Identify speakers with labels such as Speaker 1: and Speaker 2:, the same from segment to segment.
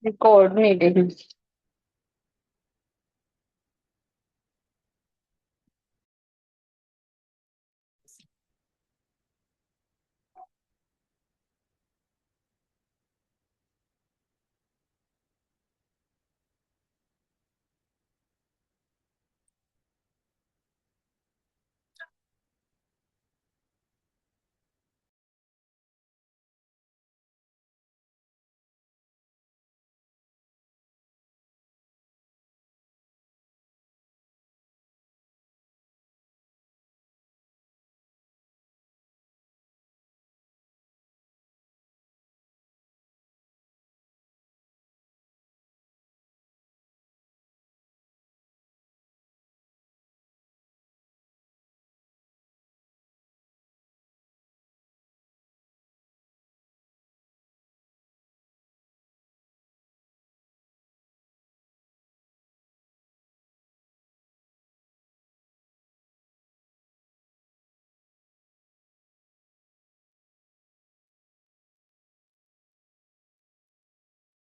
Speaker 1: Record meeting.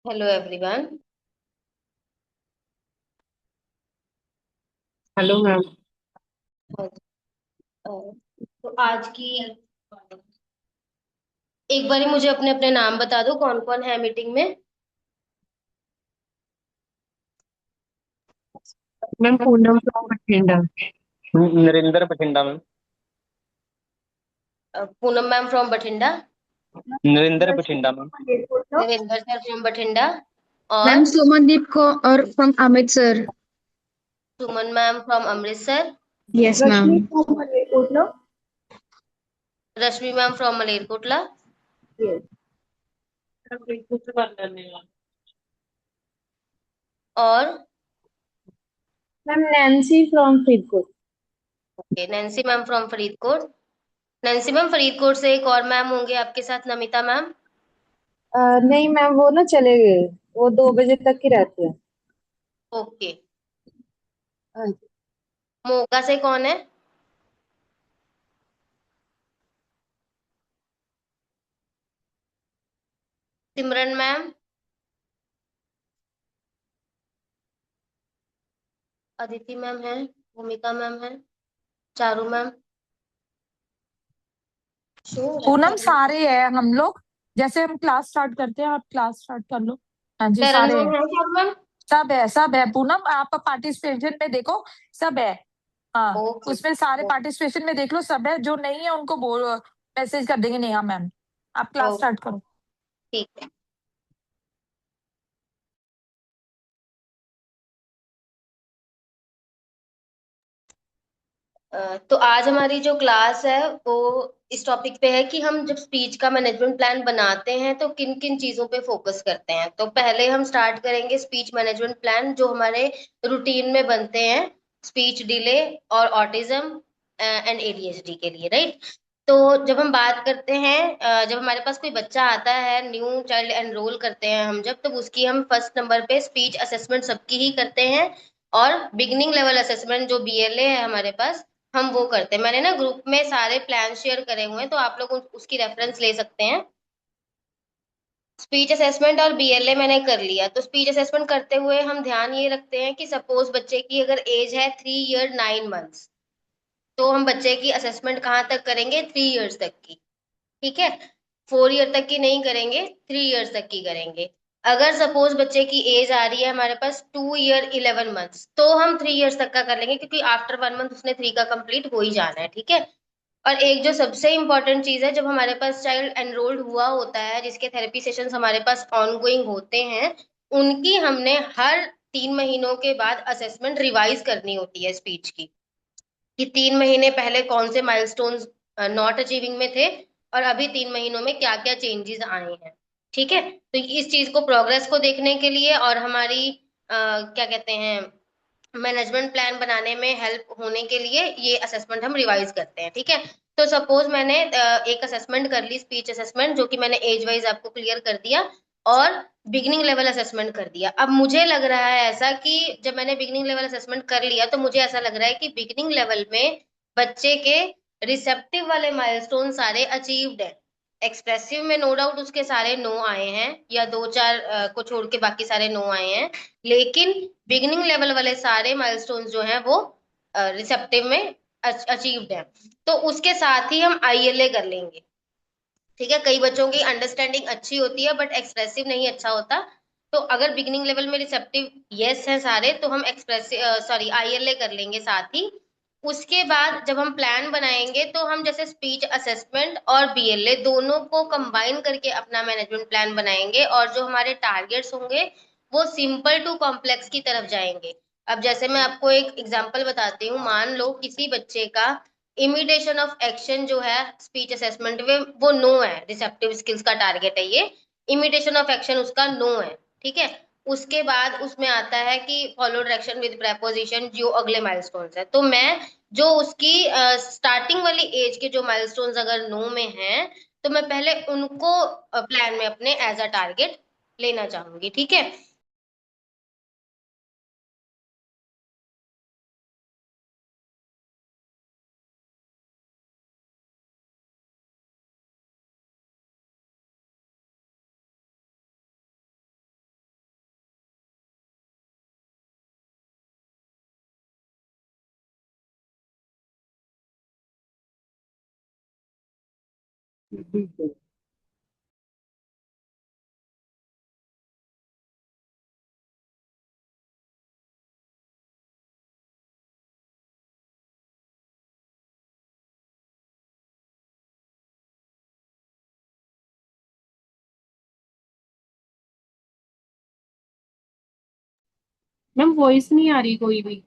Speaker 2: Hello everyone.
Speaker 1: Hello ma'am.
Speaker 2: तो आज की एक बारी मुझे अपने अपने नाम बता दो, कौन कौन है मीटिंग में।
Speaker 1: Ma'am Poonam from Bathinda.
Speaker 3: Narendra Bathinda ma'am.
Speaker 2: Poonam ma'am from Bathinda.
Speaker 3: Narendra Bathinda ma'am.
Speaker 2: Narendra sir from Bathinda.
Speaker 4: Ma'am
Speaker 2: और
Speaker 4: सुमनदीप को और from Amit sir.
Speaker 2: Suman ma'am from Amritsar.
Speaker 4: Yes ma'am.
Speaker 1: Rashmi from Malerkotla.
Speaker 2: Rashmi ma'am from Malerkotla.
Speaker 1: Yes. कुछ कर लेने वाला।
Speaker 2: और
Speaker 1: ma'am Nancy from Faridkot.
Speaker 2: Okay, Nancy ma'am from Faridkot. Nancy ma'am, Faridkot से एक और मैम होंगे आपके साथ, नमिता मैम।
Speaker 1: नहीं मैम, वो ना चले गए। वो 2 बजे तक ही रहते हैं।
Speaker 2: ओके।
Speaker 1: हाँ जी।
Speaker 2: मोगा से कौन है? सिमरन मैम। अदिति मैम है। भूमिका मैम है। चारू मैम। शो हो रहा है
Speaker 5: पूनम,
Speaker 2: क्या?
Speaker 5: सारे हैं हम लोग। जैसे हम क्लास स्टार्ट करते हैं, आप क्लास स्टार्ट कर लो। हाँ जी,
Speaker 2: चरण
Speaker 5: सारे
Speaker 2: मैम
Speaker 5: हैं।
Speaker 2: है चारू मैम।
Speaker 5: सब है पूनम, आप पार्टिसिपेशन में देखो। सब है। हाँ,
Speaker 2: ओके।
Speaker 5: उसमें सारे पार्टिसिपेशन में देख लो, सब है। जो नहीं है उनको बोल, मैसेज कर देंगे नेहा मैम। आप क्लास
Speaker 2: ओके,
Speaker 5: स्टार्ट करो।
Speaker 2: ठीक है। तो आज हमारी जो क्लास है वो इस टॉपिक पे है कि हम जब स्पीच का मैनेजमेंट प्लान बनाते हैं तो किन किन चीजों पे फोकस करते हैं। तो पहले हम स्टार्ट करेंगे स्पीच मैनेजमेंट प्लान जो हमारे रूटीन में बनते हैं, स्पीच डिले और ऑटिज्म एंड एडीएचडी के लिए, राइट। तो जब हम बात करते हैं, जब हमारे पास कोई बच्चा आता है, न्यू चाइल्ड एनरोल करते हैं हम जब, तो उसकी हम फर्स्ट नंबर पे स्पीच असेसमेंट सबकी ही करते हैं। और बिगनिंग लेवल असेसमेंट जो बीएलए है हमारे पास, हम वो करते हैं। मैंने ना ग्रुप में सारे प्लान शेयर करे हुए हैं, तो आप लोग उसकी रेफरेंस ले सकते हैं। स्पीच असेसमेंट और बीएलए मैंने कर लिया। तो स्पीच असेसमेंट करते हुए हम ध्यान ये रखते हैं कि सपोज बच्चे की अगर एज है 3 ईयर 9 मंथ्स, तो हम बच्चे की असेसमेंट कहाँ तक करेंगे? 3 ईयर्स तक की। ठीक है। 4 ईयर तक की नहीं करेंगे, 3 ईयर्स तक की करेंगे। अगर सपोज बच्चे की एज आ रही है हमारे पास 2 ईयर 11 मंथ्स, तो हम 3 ईयर्स तक का कर लेंगे, क्योंकि आफ्टर 1 मंथ उसने 3 का कंप्लीट हो ही जाना है। ठीक है। और एक जो सबसे इंपॉर्टेंट चीज है, जब हमारे पास चाइल्ड एनरोल्ड हुआ होता है, जिसके थेरेपी सेशंस हमारे पास ऑनगोइंग होते हैं, उनकी हमने हर 3 महीनों के बाद असेसमेंट रिवाइज करनी होती है स्पीच की, कि 3 महीने पहले कौन से माइलस्टोन्स नॉट अचीविंग में थे, और अभी 3 महीनों में क्या क्या चेंजेस आए हैं। ठीक है। तो इस चीज को, प्रोग्रेस को देखने के लिए और हमारी क्या कहते हैं, मैनेजमेंट प्लान बनाने में हेल्प होने के लिए ये असेसमेंट हम रिवाइज करते हैं। ठीक है। तो सपोज मैंने एक असेसमेंट कर ली, स्पीच असेसमेंट, जो कि मैंने एज वाइज आपको क्लियर कर दिया, और बिगनिंग लेवल असेसमेंट कर दिया। अब मुझे लग रहा है ऐसा कि जब मैंने बिगनिंग लेवल असेसमेंट कर लिया, तो मुझे ऐसा लग रहा है कि बिगनिंग लेवल में बच्चे के रिसेप्टिव वाले माइलस्टोन सारे अचीव्ड है। एक्सप्रेसिव में नो डाउट उसके सारे नो आए हैं, या दो चार को छोड़ के बाकी सारे नो आए हैं, लेकिन बिगिनिंग लेवल वाले सारे माइलस्टोन्स जो हैं वो रिसेप्टिव में अचीव्ड है। तो उसके साथ ही हम आईएलए कर लेंगे। ठीक है, कई बच्चों की अंडरस्टैंडिंग अच्छी होती है बट एक्सप्रेसिव नहीं अच्छा होता। तो अगर बिगिनिंग लेवल में रिसेप्टिव यस है सारे, तो हम एक्सप्रेसिव आईएलए कर लेंगे साथ ही। उसके बाद जब हम प्लान बनाएंगे तो हम जैसे स्पीच असेसमेंट और बीएलए दोनों को कंबाइन करके अपना मैनेजमेंट प्लान बनाएंगे, और जो हमारे टारगेट्स होंगे वो सिंपल टू कॉम्प्लेक्स की तरफ जाएंगे। अब जैसे मैं आपको एक एग्जांपल बताती हूँ, मान लो किसी बच्चे का इमिटेशन ऑफ एक्शन जो है स्पीच असेसमेंट में वो नो है, रिसेप्टिव स्किल्स का टारगेट है ये, इमिटेशन ऑफ एक्शन उसका नो है। ठीक है, उसके बाद उसमें आता है कि फॉलो डायरेक्शन विद प्रेपोजिशन, जो अगले माइलस्टोन्स है। तो मैं जो उसकी स्टार्टिंग वाली एज के जो माइलस्टोन्स अगर नो में हैं, तो मैं पहले उनको प्लान में अपने एज अ टारगेट लेना चाहूंगी। ठीक है,
Speaker 6: मैम वॉइस नहीं आ रही कोई भी।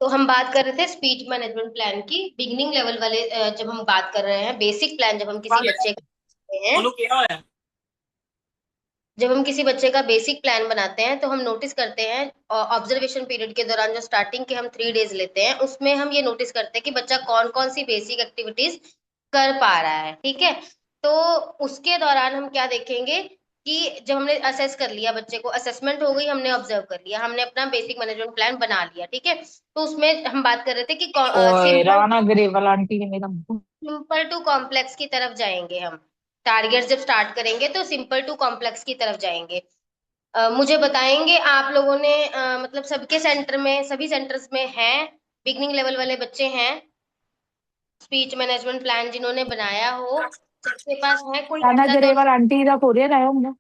Speaker 2: तो हम बात कर रहे थे स्पीच मैनेजमेंट प्लान की, बिगिनिंग लेवल वाले जब हम बात कर रहे हैं बेसिक प्लान, जब हम किसी बच्चे का हैं, जब हम किसी बच्चे का बेसिक प्लान बनाते हैं तो हम नोटिस करते हैं ऑब्जर्वेशन पीरियड के दौरान, जो स्टार्टिंग के हम 3 डेज लेते हैं, उसमें हम ये नोटिस करते हैं कि बच्चा कौन कौन सी बेसिक एक्टिविटीज कर पा रहा है। ठीक है, तो उसके दौरान हम क्या देखेंगे कि जब हमने असेस कर लिया, बच्चे को असेसमेंट हो गई, हमने ऑब्जर्व कर लिया, हमने अपना बेसिक मैनेजमेंट प्लान बना लिया। ठीक है, तो उसमें हम बात कर रहे थे कि
Speaker 5: ओए
Speaker 2: सिंपल
Speaker 5: राना ग्रेवाल आंटी ने मेरा
Speaker 2: सिंपल टू कॉम्प्लेक्स की तरफ जाएंगे हम। टारगेट जब स्टार्ट करेंगे तो सिंपल टू कॉम्प्लेक्स की तरफ जाएंगे। मुझे बताएंगे आप लोगों ने मतलब सबके सेंटर में, सभी सेंटर्स में है बिगनिंग लेवल वाले बच्चे हैं, स्पीच मैनेजमेंट प्लान जिन्होंने बनाया हो, सबके पास है कोई
Speaker 5: राना
Speaker 2: ऐसा तो
Speaker 5: ग्रेवाल
Speaker 2: नहीं?
Speaker 5: आंटी का कोरियर आया होगा।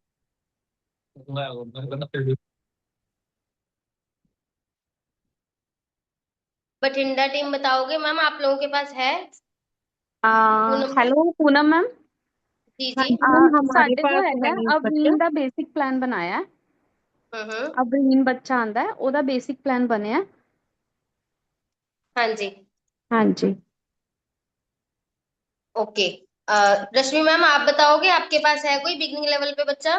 Speaker 2: बठिंडा टीम बताओगे मैम, आप लोगों के पास है? Poonam ma'am?
Speaker 7: Hello Poonam ma'am.
Speaker 2: जी
Speaker 6: हाँ
Speaker 2: जी।
Speaker 6: जी मैम, हमारे
Speaker 7: ਸਾਡੇ ਕੋਲ
Speaker 6: पास
Speaker 7: ਹੈਗਾ
Speaker 6: है इस बच्चा।
Speaker 7: ਅਵਲੀਨ ਦਾ ਬੇਸਿਕ ਪਲਾਨ ਬਣਾਇਆ ਹੈ।
Speaker 2: हम्म।
Speaker 7: ਅਵਲੀਨ ਬੱਚਾ ਆਂਦਾ ਹੈ, ਉਹਦਾ ਬੇਸਿਕ ਪਲਾਨ ਬਣਿਆ ਹੈ।
Speaker 2: हाँ जी।
Speaker 7: ਹਾਂਜੀ
Speaker 2: ओके, रश्मि मैम आप बताओगे, आपके पास है कोई बिगनिंग लेवल पे बच्चा?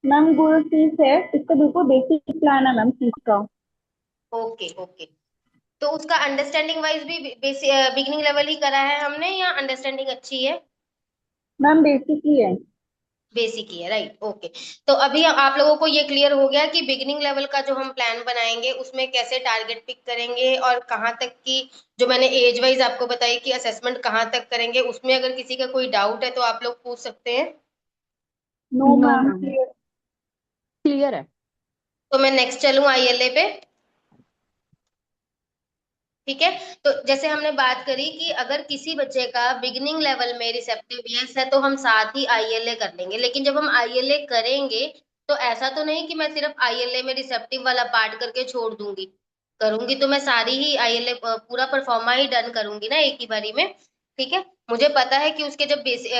Speaker 6: मैम गुरप्रीत है, इसका बिल्कुल बेसिक प्लान है मैम चीज का।
Speaker 2: ओके ओके, तो उसका अंडरस्टैंडिंग वाइज भी बिगिनिंग लेवल ही करा है हमने, या अंडरस्टैंडिंग अच्छी है?
Speaker 6: मैम बेसिक ही है।
Speaker 2: बेसिक ही है, राइट। ओके, तो अभी आप लोगों को ये क्लियर हो गया कि बिगिनिंग लेवल का जो हम प्लान बनाएंगे उसमें कैसे टारगेट पिक करेंगे, और कहाँ तक की, जो मैंने एज वाइज आपको बताई कि असेसमेंट कहाँ तक करेंगे, उसमें अगर किसी का कोई डाउट है तो आप लोग पूछ सकते हैं।
Speaker 6: No
Speaker 7: no
Speaker 6: ma'am
Speaker 7: ma'am clear है।
Speaker 2: तो मैं नेक्स्ट चलूँ आईएलए पे? ठीक है, तो जैसे हमने बात करी कि अगर किसी बच्चे का बिगिनिंग लेवल में रिसेप्टिव यस है तो हम साथ ही आईएलए कर लेंगे, लेकिन जब हम आईएलए करेंगे तो ऐसा तो नहीं कि मैं सिर्फ आईएलए में रिसेप्टिव वाला पार्ट करके छोड़ दूंगी। करूंगी तो मैं सारी ही आईएलए पूरा परफॉर्मा ही डन करूंगी ना एक ही बारी में। ठीक है, मुझे पता है कि उसके जब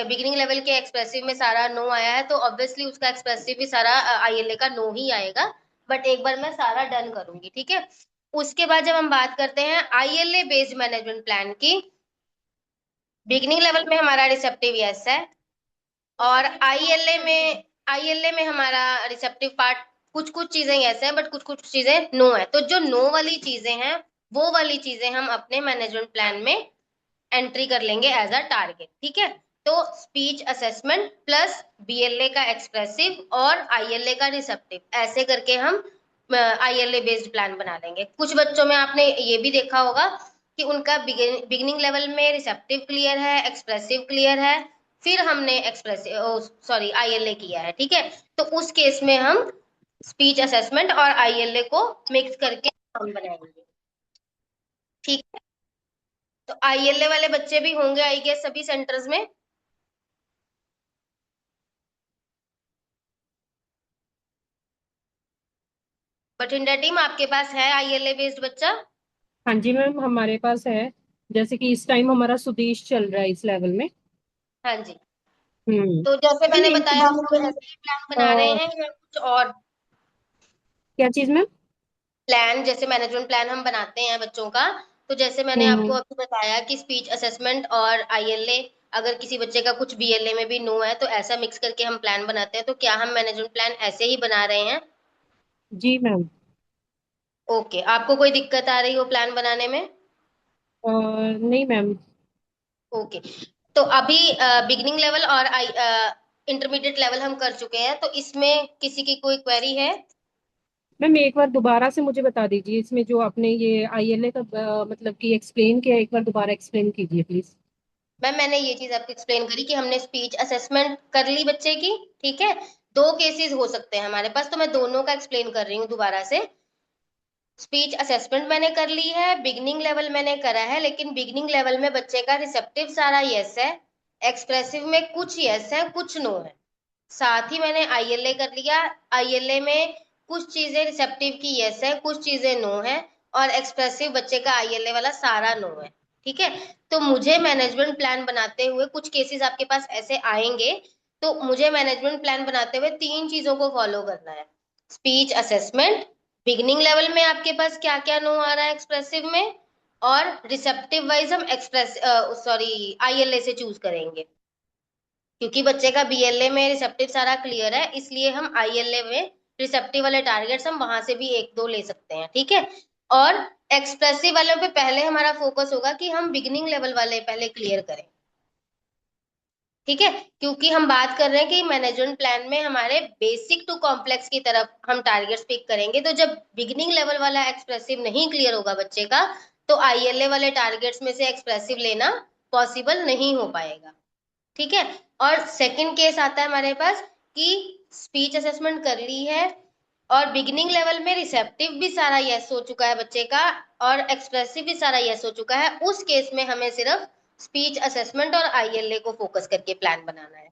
Speaker 2: बिगिनिंग लेवल के एक्सप्रेसिव में सारा नो आया है तो ऑब्वियसली उसका एक्सप्रेसिव भी सारा आईएलए का नो ही आएगा। बट एक बार मैं सारा डन करूंगी, ठीक है। उसके बाद जब हम बात करते हैं आईएलए बेस्ड मैनेजमेंट प्लान की, बिगिनिंग लेवल में हमारा रिसेप्टिव यस है, और आईएलए में हमारा रिसेप्टिव पार्ट कुछ कुछ चीजें यस है बट कुछ कुछ चीजें नो है। तो जो नो वाली चीजें हैं वो वाली चीजें हम अपने मैनेजमेंट प्लान में एंट्री कर लेंगे एज अ टारगेट, ठीक है। तो स्पीच असेसमेंट प्लस बीएलए का एक्सप्रेसिव और आईएलए का रिसेप्टिव, ऐसे करके हम आईएलए बेस्ड प्लान बना लेंगे। कुछ बच्चों में आपने ये भी देखा होगा कि उनका बिगिनिंग लेवल में रिसेप्टिव क्लियर है, एक्सप्रेसिव क्लियर है, फिर हमने एक्सप्रेसिव आईएलए किया है, ठीक है। तो उस केस में हम स्पीच असेसमेंट और आईएलए को मिक्स करके हम बनाएंगे, ठीक है। तो आईएलए वाले बच्चे भी होंगे आई गेस सभी सेंटर्स में। बठिंडा टीम आपके पास है आईएलए बेस्ड बच्चा?
Speaker 8: हाँ जी मैम, हमारे पास है। जैसे कि इस टाइम हमारा सुदेश चल रहा है इस लेवल में।
Speaker 2: हाँ जी।
Speaker 8: हम्म।
Speaker 2: तो जैसे मैंने
Speaker 6: मैम
Speaker 2: बताया हम लोग ऐसे ही प्लान बना रहे हैं या कुछ और
Speaker 8: क्या चीज मैम?
Speaker 2: प्लान? जैसे मैनेजमेंट प्लान हम बनाते हैं बच्चों का, तो जैसे मैंने आपको अभी बताया कि स्पीच असेसमेंट और आईएलए, अगर किसी बच्चे का कुछ बीएलए में भी नो है तो ऐसा मिक्स करके हम प्लान बनाते हैं। तो क्या हम मैनेजमेंट प्लान ऐसे ही बना रहे हैं?
Speaker 8: जी मैम।
Speaker 2: ओके, आपको कोई दिक्कत आ रही हो प्लान बनाने में?
Speaker 8: नहीं मैम।
Speaker 2: ओके, तो अभी बिगिनिंग लेवल और इंटरमीडिएट लेवल हम कर चुके हैं, तो इसमें किसी की कोई क्वेरी है?
Speaker 8: मैम एक बार दोबारा से मुझे बता दीजिए, इसमें जो आपने ये आईएलए का मतलब कि एक्सप्लेन किया, एक बार दोबारा एक्सप्लेन कीजिए प्लीज।
Speaker 2: मैम मैंने ये चीज आपको एक्सप्लेन करी कि हमने स्पीच असेसमेंट कर ली बच्चे की, ठीक है। दो केसेस हो सकते हैं हमारे पास, तो मैं दोनों का एक्सप्लेन कर रही हूँ दोबारा से। स्पीच असेसमेंट मैंने कर ली है, बिगिनिंग लेवल मैंने करा है, लेकिन बिगिनिंग लेवल में बच्चे का रिसेप्टिव सारा यस है, एक्सप्रेसिव में कुछ यस है कुछ नो है। साथ ही मैंने आईएलए कर लिया, आईएलए में कुछ चीजें रिसेप्टिव की यस है कुछ चीजें नो है, और एक्सप्रेसिव बच्चे का आईएलए वाला सारा नो है, ठीक है। तो मुझे मैनेजमेंट प्लान बनाते हुए कुछ केसेस आपके पास ऐसे आएंगे, तो मुझे मैनेजमेंट प्लान बनाते हुए तीन चीजों को फॉलो करना है। स्पीच असेसमेंट, बिगिनिंग लेवल में आपके पास क्या क्या नो आ रहा है एक्सप्रेसिव में, और रिसेप्टिव वाइज हम आईएलए से चूज करेंगे। क्योंकि बच्चे का बीएलए में रिसेप्टिव सारा क्लियर है, इसलिए हम आईएलए में रिसेप्टिव वाले टारगेट्स हम वहां से भी एक दो ले सकते हैं, ठीक है। और एक्सप्रेसिव वालों पे पहले हमारा फोकस होगा कि हम बिगिनिंग लेवल वाले पहले क्लियर करें, ठीक है। क्योंकि हम बात कर रहे हैं कि मैनेजमेंट प्लान में हमारे बेसिक टू कॉम्प्लेक्स की तरफ हम टारगेट्स पिक करेंगे, तो जब बिगिनिंग लेवल वाला एक्सप्रेसिव नहीं क्लियर होगा बच्चे का, तो आईएलए वाले टारगेट्स में से एक्सप्रेसिव लेना पॉसिबल नहीं हो पाएगा, ठीक है। और सेकंड केस आता है हमारे पास कि स्पीच असेसमेंट कर ली है और बिगिनिंग लेवल में रिसेप्टिव भी सारा यस हो चुका है बच्चे का और एक्सप्रेसिव भी सारा यस हो चुका है। उस केस में हमें सिर्फ स्पीच असेसमेंट और आईएलए को फोकस करके प्लान बनाना है,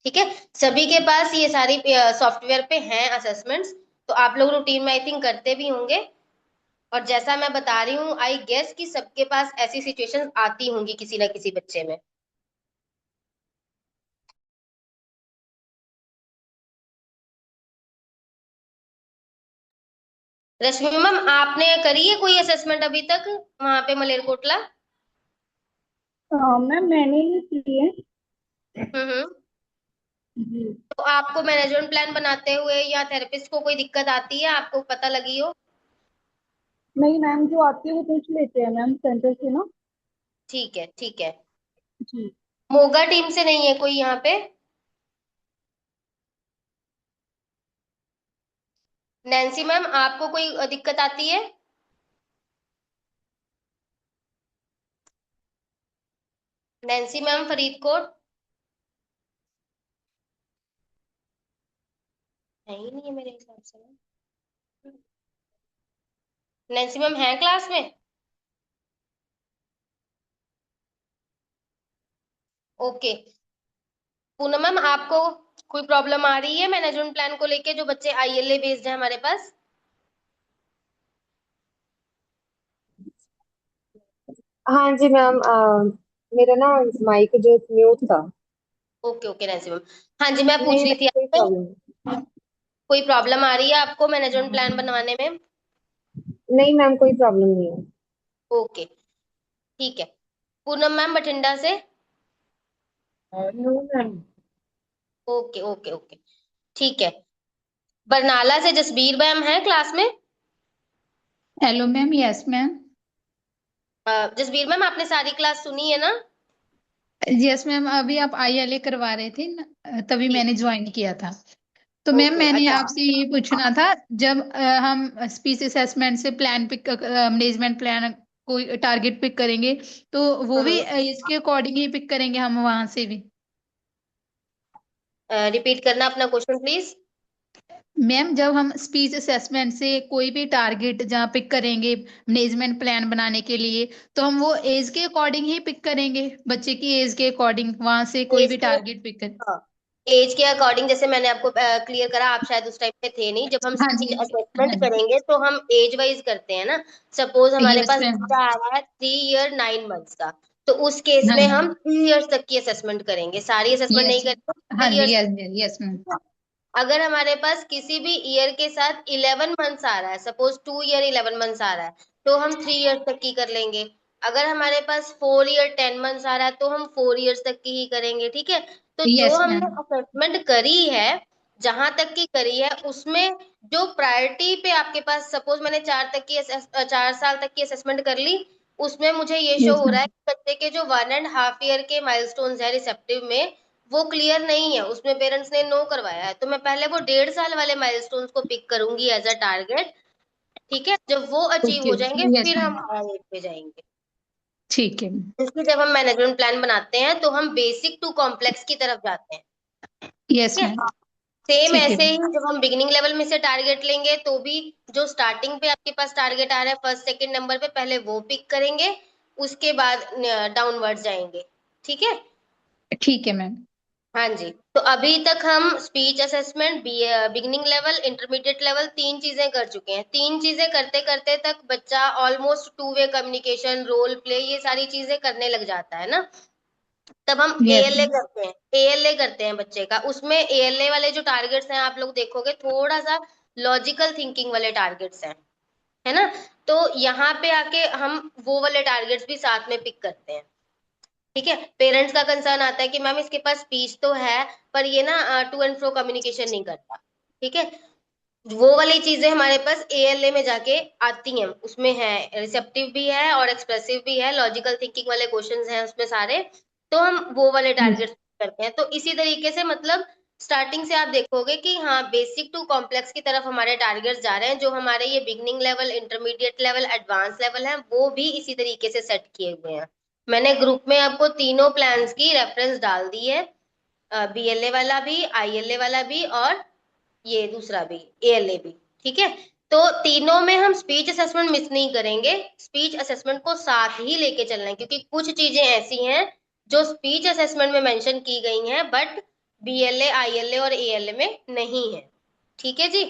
Speaker 2: ठीक है। सभी के पास ये सारी सॉफ्टवेयर पे हैं असेसमेंट्स, तो आप लोग रूटीन में आई थिंक करते भी होंगे। और जैसा मैं बता रही हूँ आई गेस कि सबके पास ऐसी सिचुएशन आती होंगी किसी ना किसी बच्चे में। रश्मि मैम, आपने करी है कोई असेसमेंट अभी तक वहां पे मलेरकोटला?
Speaker 6: मैम मैंने ही की है।
Speaker 2: हम्म।
Speaker 6: जी।
Speaker 2: तो आपको मैनेजमेंट प्लान बनाते हुए या थेरेपिस्ट को कोई दिक्कत आती है, आपको पता लगी हो?
Speaker 6: नहीं मैम, जो आती है वो पूछ लेते हैं मैम सेंटर से ना।
Speaker 2: ठीक है ठीक है।
Speaker 6: जी।
Speaker 2: मोगा टीम से नहीं है कोई यहाँ पे? नैन्सी मैम, आपको कोई दिक्कत आती है? नैन्सी मैम फरीदकोट है ही नहीं है मेरे हिसाब से ना। नैन्सी मैम है क्लास में? ओके। पूनम मैम, आपको कोई प्रॉब्लम आ रही है मैनेजमेंट प्लान को लेके जो बच्चे आईएलए बेस्ड है हमारे पास?
Speaker 1: हाँ जी मैम, मेरा ना माइक जो म्यूट था।
Speaker 2: Okay okay Nancy ma'am. हाँ जी, मैं पूछ
Speaker 1: नहीं
Speaker 2: रही थी
Speaker 1: नहीं, कोई
Speaker 2: आपसे,
Speaker 1: प्रॉब्लम
Speaker 2: कोई प्रॉब्लम आ रही है आपको मैनेजमेंट प्लान बनवाने में?
Speaker 1: नहीं मैम, कोई प्रॉब्लम नहीं है।
Speaker 2: ओके ठीक है। पूनम मैम बठिंडा से।
Speaker 8: No ma'am.
Speaker 2: Okay okay okay ठीक है। बरनाला से जसबीर मैम है क्लास में।
Speaker 4: Hello ma'am, yes ma'am.
Speaker 2: Jasbir ma'am, आपने सारी क्लास सुनी है ना?
Speaker 4: यस मैम, अभी आप आईएलए करवा रहे थे न, तभी
Speaker 2: जी।
Speaker 4: मैंने ज्वाइन किया था। तो मैम
Speaker 2: ओके
Speaker 4: मैंने
Speaker 2: अच्छा।
Speaker 4: आपसे ये पूछना था, जब हम स्पीच असेसमेंट से प्लान पिक मैनेजमेंट प्लान कोई टारगेट पिक करेंगे, तो वो भी इसके अकॉर्डिंग ही पिक करेंगे हम वहां से भी?
Speaker 2: रिपीट करना अपना क्वेश्चन प्लीज।
Speaker 4: मैम जब हम स्पीच असेसमेंट से कोई भी टारगेट जहाँ पिक करेंगे मैनेजमेंट प्लान बनाने के लिए, तो हम वो एज के अकॉर्डिंग ही पिक करेंगे, बच्चे की एज के अकॉर्डिंग वहां से कोई
Speaker 2: एज
Speaker 4: भी
Speaker 2: के,
Speaker 4: टारगेट पिक कर।
Speaker 2: हाँ, एज के अकॉर्डिंग, जैसे मैंने आपको क्लियर करा, आप शायद उस टाइम पे थे नहीं, जब हम
Speaker 4: हाँ जी,
Speaker 2: स्पीच
Speaker 4: हाँ जी,
Speaker 2: असेसमेंट
Speaker 4: हाँ
Speaker 2: करेंगे तो हम एज वाइज करते हैं ना। सपोज हमारे
Speaker 4: यस
Speaker 2: पास
Speaker 4: मैम।
Speaker 2: बच्चा आ रहा है 3 ईयर 9 मंथ्स का, तो उस केस
Speaker 4: हाँ
Speaker 2: में
Speaker 4: जी,
Speaker 2: हम 3 ईयर्स तक की असेसमेंट करेंगे, सारी असेसमेंट नहीं
Speaker 4: यस।
Speaker 2: करेंगे,
Speaker 4: हाँ
Speaker 2: three
Speaker 4: G,
Speaker 2: years
Speaker 4: yes yes ma'am.
Speaker 2: अगर हमारे पास किसी भी ईयर के साथ 11 मंथ्स आ रहा है, सपोज 2 ईयर 11 मंथ्स आ रहा है, तो हम 3 ईयर्स तक की कर लेंगे। अगर हमारे पास 4 ईयर 10 मंथ्स आ रहा है, तो हम 4 ईयर्स तक की ही करेंगे। ठीक है। तो जो
Speaker 4: यस
Speaker 2: हमने
Speaker 4: मैम।
Speaker 2: असेसमेंट करी है, जहां तक की करी है, उसमें जो प्रायोरिटी पे आपके पास, सपोज मैंने 4 साल तक की असेसमेंट कर ली, उसमें मुझे ये शो
Speaker 4: यस
Speaker 2: हो रहा है
Speaker 4: मैम।
Speaker 2: कि बच्चे के जो 1.5 ईयर के माइलस्टोन्स है रिसेप्टिव में, वो क्लियर नहीं है, उसमें पेरेंट्स ने नो करवाया है, तो मैं पहले वो 1.5 साल वाले माइलस्टोन्स को पिक करूंगी एज अ टारगेट। ठीक है, जब वो अचीव
Speaker 4: ओके।
Speaker 2: हो जाएंगे
Speaker 4: यस
Speaker 2: फिर
Speaker 4: मैम।
Speaker 2: हम हायर एज पे जाएंगे।
Speaker 4: ठीक है।
Speaker 2: इसलिए जब हम मैनेजमेंट प्लान बनाते हैं तो हम बेसिक टू कॉम्प्लेक्स की तरफ जाते हैं।
Speaker 4: यस
Speaker 2: ठीक है।
Speaker 4: मैम।
Speaker 2: सेम
Speaker 4: ठीक है।
Speaker 2: ऐसे ही जब हम बिगिनिंग लेवल में से टारगेट लेंगे, तो भी जो स्टार्टिंग पे आपके पास टारगेट आ रहा है फर्स्ट सेकंड नंबर पे, पहले वो पिक करेंगे, उसके बाद डाउनवर्ड जाएंगे। ठीक है।
Speaker 4: ठीक है मैम।
Speaker 2: हाँ जी। तो अभी तक हम speech assessment, beginning level, intermediate level, 3 चीजें कर चुके हैं। 3 चीजें करते करते तक बच्चा almost two way communication, role play, ये सारी चीजें करने लग जाता है ना। तब हम
Speaker 4: यस
Speaker 2: एएलए
Speaker 4: मैम।
Speaker 2: करते हैं, एएलए करते हैं बच्चे का। उसमें एएलए वाले जो टारगेट्स हैं, आप लोग देखोगे थोड़ा सा लॉजिकल थिंकिंग वाले टारगेट्स हैं, है ना। तो यहाँ पे आके हम वो वाले टारगेट्स भी साथ में पिक करते हैं। ठीक है। पेरेंट्स का कंसर्न आता है कि मैम इसके पास स्पीच तो है, पर ये ना टू एंड फ्रो कम्युनिकेशन नहीं करता। ठीक है। वो वाली चीजें हमारे पास एएलए में जाके आती हैं, उसमें है, रिसेप्टिव भी है और एक्सप्रेसिव भी है, लॉजिकल थिंकिंग वाले क्वेश्चंस हैं उसमें सारे। तो हम वो वाले टारगेट करते हैं। तो इसी तरीके से, मतलब स्टार्टिंग से आप देखोगे कि हाँ, बेसिक टू कॉम्प्लेक्स की तरफ हमारे टारगेट्स जा रहे हैं। जो हमारे ये beginning level, intermediate level, advance level है, वो भी इसी तरीके से सेट किए हुए हैं। मैंने ग्रुप में आपको तीनों प्लान्स की रेफरेंस डाल दी है, बीएलए वाला भी, आईएलए वाला भी, और ये दूसरा भी, एएलए भी। ठीक है। तो तीनों में हम स्पीच असेसमेंट मिस नहीं करेंगे, स्पीच असेसमेंट को साथ ही लेके चलना है, क्योंकि कुछ चीजें ऐसी हैं जो स्पीच असेसमेंट में मेंशन की गई हैं, बट बीएलए, आईएलए और एएलए में नहीं है। ठीक है जी।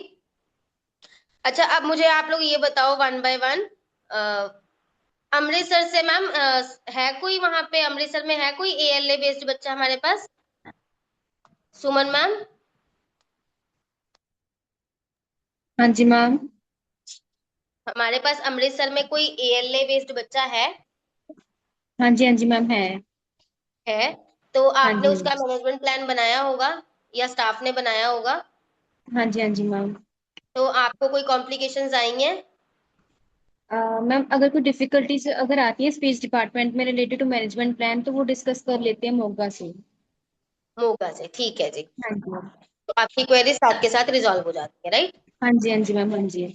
Speaker 2: अच्छा, अब मुझे आप लोग ये बताओ वन बाय वन। अमृतसर से मैम, है कोई वहां पे, अमृतसर में है कोई एएलए बेस्ड बच्चा हमारे पास? सुमन मैम।
Speaker 4: हाँ जी मैम।
Speaker 2: हमारे पास अमृतसर में कोई एएलए बेस्ड बच्चा है?
Speaker 4: हाँ जी, हाँ जी मैम, है।
Speaker 2: है। तो
Speaker 4: हाँ
Speaker 2: आपने
Speaker 4: जी,
Speaker 2: उसका मैनेजमेंट प्लान बनाया होगा, या स्टाफ ने बनाया होगा।
Speaker 4: हाँ जी, हाँ जी मैम।
Speaker 2: तो आपको कोई कॉम्प्लिकेशंस आई हैं?
Speaker 4: मैम अगर कोई डिफिकल्टीज अगर आती है स्पीच डिपार्टमेंट में रिलेटेड टू मैनेजमेंट प्लान, तो वो डिस्कस कर लेते हैं मोगा से।
Speaker 2: मोगा से, ठीक है जी।
Speaker 4: हाँ जी मैम।
Speaker 2: तो आपकी क्वेरी साथ के साथ रिजॉल्व हो जाती है, राइट?
Speaker 4: हाँ जी, हाँ जी मैम, हाँ जी।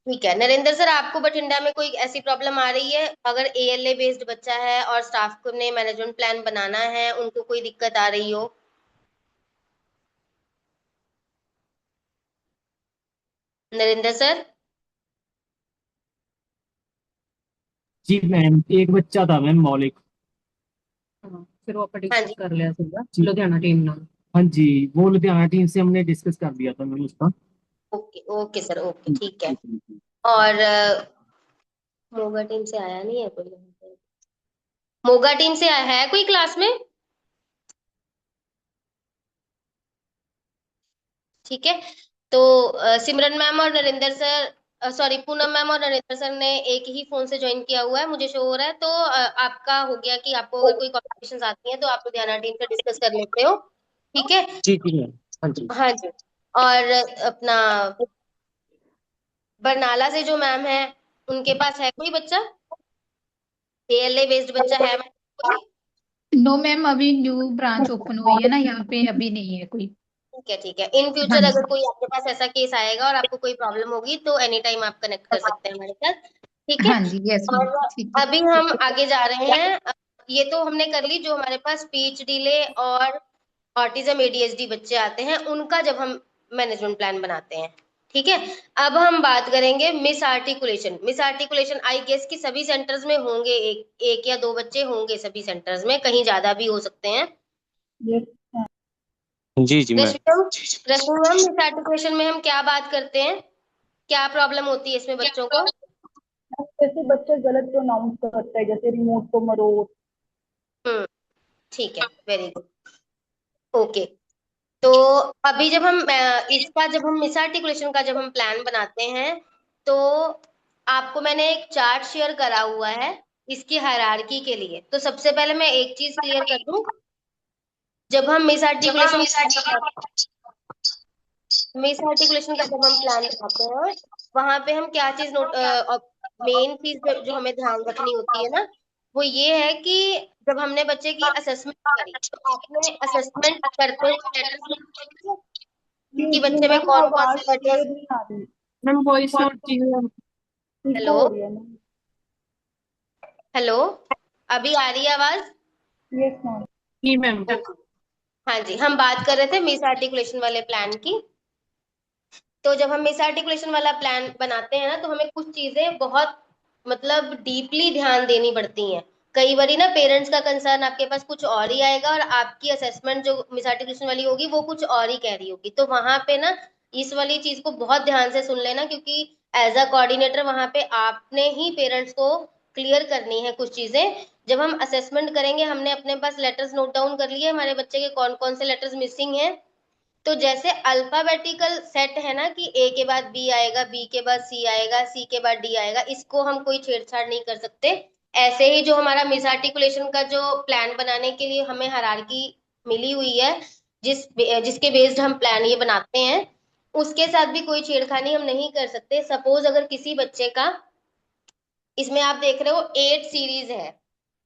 Speaker 2: ठीक है। नरेंद्र सर, आपको बठिंडा में कोई ऐसी प्रॉब्लम आ रही है, अगर एएलए बेस्ड बच्चा है और स्टाफ को ने मैनेजमेंट प्लान बनाना है, उनको कोई दिक्कत आ रही हो? नरेंद्र सर।
Speaker 9: जी मैम, एक बच्चा था मैम, मौलिक।
Speaker 8: हाँ, फिर वो ਆਪਾਂ
Speaker 2: हाँ
Speaker 8: डिस्कस
Speaker 2: जी।
Speaker 8: कर लिया ਸੀਗਾ
Speaker 9: जी।
Speaker 8: ਲੁਧਿਆਣਾ टीम ਨਾਲ।
Speaker 9: हाँ जी, वो लुधियाना टीम से हमने डिस्कस कर दिया था मैम उसका।
Speaker 2: ओके ओके सर, ओके ठीक है। और मोगा टीम से आया नहीं है कोई यहाँ पे? मोगा टीम से है कोई क्लास में? ठीक है। तो सिमरन मैम और Narendra sir, sorry Poonam ma'am और नरेंद्र सर ने एक ही फोन से ज्वाइन किया हुआ है, मुझे शो हो रहा है। तो आपका हो गया कि आपको अगर कोई कॉम्प्लिकेशंस आती हैं तो आप लुधियाना टीम से डिस्कस कर लेते हो। ठीक है।
Speaker 9: जी जी मैम। हाँ जी।
Speaker 2: हाँ जी। और अपना बरनाला से जो मैम है, उनके पास है कोई बच्चा? एएलए बेस्ड बच्चा है मैम कोई?
Speaker 4: नो मैम, अभी न्यू ब्रांच ओपन हुई है ना यहाँ पे, अभी नहीं है कोई।
Speaker 2: ठीक है ठीक है। इन
Speaker 4: हाँ
Speaker 2: फ्यूचर अगर
Speaker 4: जी।
Speaker 2: कोई आपके पास ऐसा केस आएगा और आपको कोई प्रॉब्लम होगी तो एनी टाइम आप कनेक्ट कर सकते हैं हमारे साथ। ठीक है।
Speaker 4: हाँ जी, यस मैम,
Speaker 2: और
Speaker 4: ठीक है।
Speaker 2: अभी हम आगे जा रहे हैं। ये तो हमने कर ली जो हमारे पास स्पीच डिले और ऑटिज्म एडीएचडी बच्चे आते हैं, उनका जब हम मैनेजमेंट प्लान बनाते हैं। ठीक है। अब हम बात करेंगे misarticulation. Misarticulation I guess कि सभी सेंटर्स में होंगे, एक या दो बच्चे होंगे सभी सेंटर्स में, कहीं ज्यादा भी हो सकते हैं।
Speaker 6: यस
Speaker 3: जी जी मैम।
Speaker 2: रश्मि मैम, मिस आर्टिकुलेशन में हम क्या बात करते हैं, क्या प्रॉब्लम होती है इसमें बच्चों को?
Speaker 6: जैसे बच्चे गलत प्रोनाउंस करते हैं, जैसे रिमोट को मरोड़।
Speaker 2: हम्म। ठीक है, वेरी गुड। ओके। तो अभी जब हम इसका जब हम मिस आर्टिकुलेशन का जब हम प्लान बनाते हैं, तो आपको मैंने एक चार्ट शेयर करा हुआ है इसकी हायरार्की के लिए। तो सबसे पहले मैं एक चीज क्लियर कर दूं, जब हम मिस आर्टिकुलेशन का जब हम प्लान बनाते हैं, वहां पे हम क्या चीज नोट, मेन चीज जो हमें ध्यान रखनी होती है ना, वो ये है कि जब हमने बच्चे की असेसमेंट करी तो आपने असेसमेंट करते हुए लेटर्स कि
Speaker 6: जी
Speaker 2: बच्चे में
Speaker 6: मैम,
Speaker 2: कौन कौन
Speaker 6: आवाज
Speaker 2: से लेटर्स।
Speaker 6: क्लियर नहीं आ रही।
Speaker 9: मैम वॉइस नोट चाहिए।
Speaker 6: इको
Speaker 2: हेलो,
Speaker 6: हो रही है मैम।
Speaker 2: हेलो, अभी आ रही है आवाज?
Speaker 6: Yes ma'am.
Speaker 9: जी मैम।
Speaker 2: हाँ जी, हम बात कर रहे थे मिस आर्टिकुलेशन वाले प्लान की। तो जब हम मिस आर्टिकुलेशन वाला प्लान बनाते हैं ना, तो हमें कुछ चीजें बहुत मतलब डीपली ध्यान देनी पड़ती हैं। कई बारी ना पेरेंट्स का कंसर्न आपके पास कुछ और ही आएगा और आपकी असेसमेंट जो मिस आर्टिकुलेशन वाली होगी वो कुछ और ही कह रही होगी। तो वहां पे ना इस वाली चीज को बहुत ध्यान से सुन लेना, क्योंकि एज अ कोऑर्डिनेटर वहां पे आपने ही पेरेंट्स को क्लियर करनी है कुछ चीजें। जब हम असेसमेंट करेंगे, हमने अपने पास लेटर्स नोट डाउन कर लिए हमारे बच्चे के कौन कौन से लेटर्स मिसिंग हैं। तो जैसे अल्फाबेटिकल सेट है ना कि ए के बाद बी आएगा, बी के बाद सी आएगा, सी के बाद डी आएगा, इसको हम कोई छेड़छाड़ नहीं कर सकते। ऐसे ही जो हमारा मिस आर्टिकुलेशन का जो प्लान बनाने के लिए हमें हायरार्की मिली हुई है, जिसके बेस्ड हम प्लान ये बनाते हैं, उसके साथ भी कोई छेड़खानी हम नहीं कर सकते। सपोज अगर किसी बच्चे का, इसमें आप देख रहे हो 8 सीरीज है,